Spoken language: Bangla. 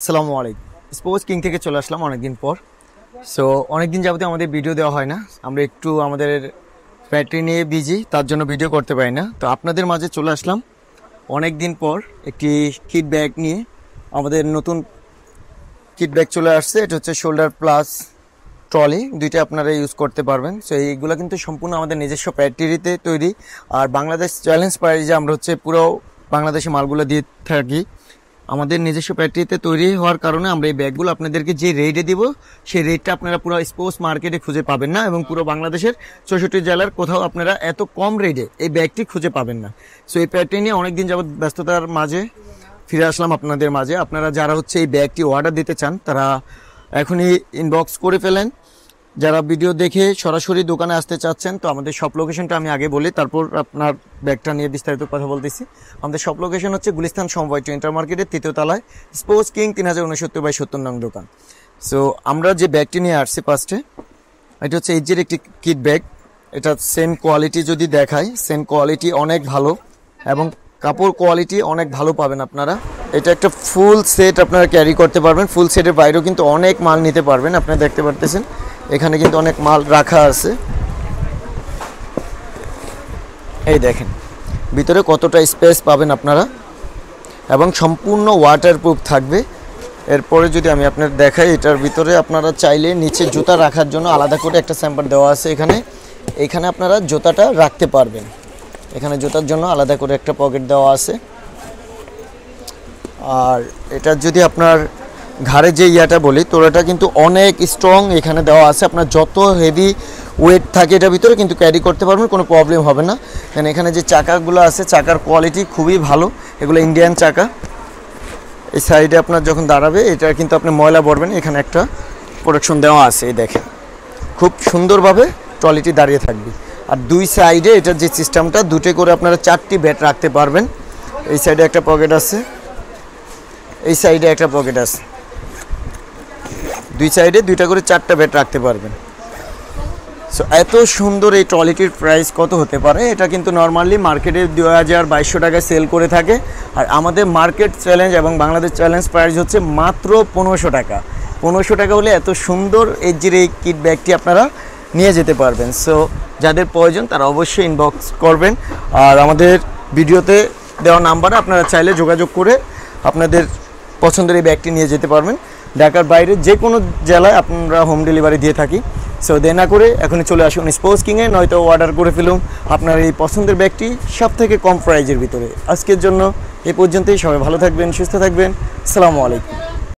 আসসালামু আলাইকুম। স্পোর্টস কিং থেকে চলে আসলাম অনেকদিন পর। সো অনেকদিন যাবতীয় আমাদের ভিডিও দেওয়া হয় না, আমরা একটু আমাদের ব্যাটারি নিয়ে বিজি, তার জন্য ভিডিও করতে পারি না। তো আপনাদের মাঝে চলে আসলাম অনেক দিন পর একটি কিট ব্যাগ নিয়ে। আমাদের নতুন কিট ব্যাগ চলে আসছে, এটা হচ্ছে শোল্ডার প্লাস ট্রলি, দুইটা আপনারা ইউজ করতে পারবেন। সো এইগুলো কিন্তু সম্পূর্ণ আমাদের নিজস্ব ব্যাটারিতে তৈরি, আর বাংলাদেশ চ্যালেঞ্জ প্রাইজে আমরা হচ্ছে পুরো বাংলাদেশি মালগুলো দিয়ে থাকি। আমাদের নিজস্ব ব্যাটারিতে তৈরি হওয়ার কারণে আমরা এই ব্যাগগুলো আপনাদেরকে যে রেটে দিব, সেই রেটটা আপনারা পুরো স্পোর্টস মার্কেটে খুঁজে পাবেন না, এবং পুরো বাংলাদেশের 64 জেলার কোথাও আপনারা এত কম রেটে এই ব্যাগটি খুঁজে পাবেন না। সো এই ব্যাগটি নিয়ে অনেকদিন যাবত ব্যস্ততার মাঝে ফিরে আসলাম আপনাদের মাঝে। আপনারা যারা হচ্ছে এই ব্যাগটি অর্ডার দিতে চান তারা এখনই ইনবক্স করে ফেলেন। যারা ভিডিও দেখে সরাসরি দোকানে আসতে চাচ্ছেন, তো আমাদের শপ লোকেশনটা আমি আগে বলি, তারপর আপনার ব্যাগটা নিয়ে বিস্তারিত কথা বলতেছি। আমাদের শপ লোকেশন হচ্ছে গুলিস্তান সমবায় ইন্টার মার্কেটের 3য় তলায়, স্পোর্টস কিং 3069/70 নং দোকান। সো আমরা যে ব্যাগটি নিয়ে আসছি ফার্স্টে, এটা হচ্ছে এইচের একটি কিট ব্যাগ। এটা সেম কোয়ালিটি যদি দেখাই, সেম কোয়ালিটি অনেক ভালো এবং কাপড় কোয়ালিটি অনেক ভালো পাবেন আপনারা। এটা একটা ফুল সেট আপনারা ক্যারি করতে পারবেন, ফুল সেটের বাইরেও কিন্তু অনেক মাল নিতে পারবেন। আপনারা দেখতে পারতেছেন এখানে কিন্তু অনেক মাল রাখা আছে। এই দেখেন ভিতরে কতটা স্পেস পাবেন আপনারা, এবং সম্পূর্ণ ওয়াটারপ্রুফ থাকবে। এরপরে যদি আমি আপনার দেখাই, এটার ভিতরে আপনারা চাইলে নিচে জুতা রাখার জন্য আলাদা করে একটা স্যাম্পার দেওয়া আছে। এখানে আপনারা জুতাটা রাখতে পারবেন। এখানে জুতার জন্য আলাদা করে একটা পকেট দেওয়া আছে। আর এটা যদি আপনার ঘাড়ে যে ইয়াটা বলি, তো এটা কিন্তু অনেক স্ট্রং এখানে দেওয়া আছে। আপনার যত হেভি ওয়েট থাকে এটার ভিতরে কিন্তু ক্যারি করতে পারবেন, কোনো প্রবলেম হবে না। কারণ এখানে যে চাকাগুলো আছে, চাকার কোয়ালিটি খুবই ভালো, এগুলো ইন্ডিয়ান চাকা। এই সাইডে আপনার যখন দাঁড়াবে, এটা কিন্তু আপনি ময়লা ভরবেন, এখানে একটা প্রোটেকশন দেওয়া আছে। এই দেখেন খুব সুন্দরভাবে ট্রলিটি দাঁড়িয়ে থাকবে। আর দুই সাইডে এটার যে সিস্টেমটা, দুটো করে আপনারা 4টি ব্যাট রাখতে পারবেন। এই সাইডে একটা পকেট আছে, এই সাইডে একটা পকেট আছে, দুই সাইডে 2টা করে 4টা ব্যাট রাখতে পারবেন। সো এত সুন্দর এই ট্রলিটির প্রাইস কত হতে পারে? এটা কিন্তু নর্মালি মার্কেটে 2200 টাকায় সেল করে থাকে, আর আমাদের মার্কেট চ্যালেঞ্জ এবং বাংলাদেশ চ্যালেঞ্জ প্রাইস হচ্ছে মাত্র 1500 টাকা। 1500 টাকা হলে এত সুন্দর এইচজির এই কিট ব্যাগটি আপনারা নিয়ে যেতে পারবেন। সো যাদের প্রয়োজন তারা অবশ্যই ইনবক্স করবেন, আর আমাদের ভিডিওতে দেওয়া নাম্বারে আপনারা চাইলে যোগাযোগ করে আপনাদের পছন্দের এই ব্যাগটি নিয়ে যেতে পারবেন। ঢাকার বাইরে যে কোনো জেলায় আমরা হোম ডেলিভারি দিয়ে থাকি। সো দেরি না করে এখনই চলে আসুন স্পোর্টস কিংয়ে, নয়তো অর্ডার করে ফেলুন আপনার এই পছন্দের ব্যাগটি সব থেকে কম প্রাইজের ভিতরে। আজকের জন্য এই পর্যন্তই। সবাই ভালো থাকবেন, সুস্থ থাকবেন। আসসালামু আলাইকুম।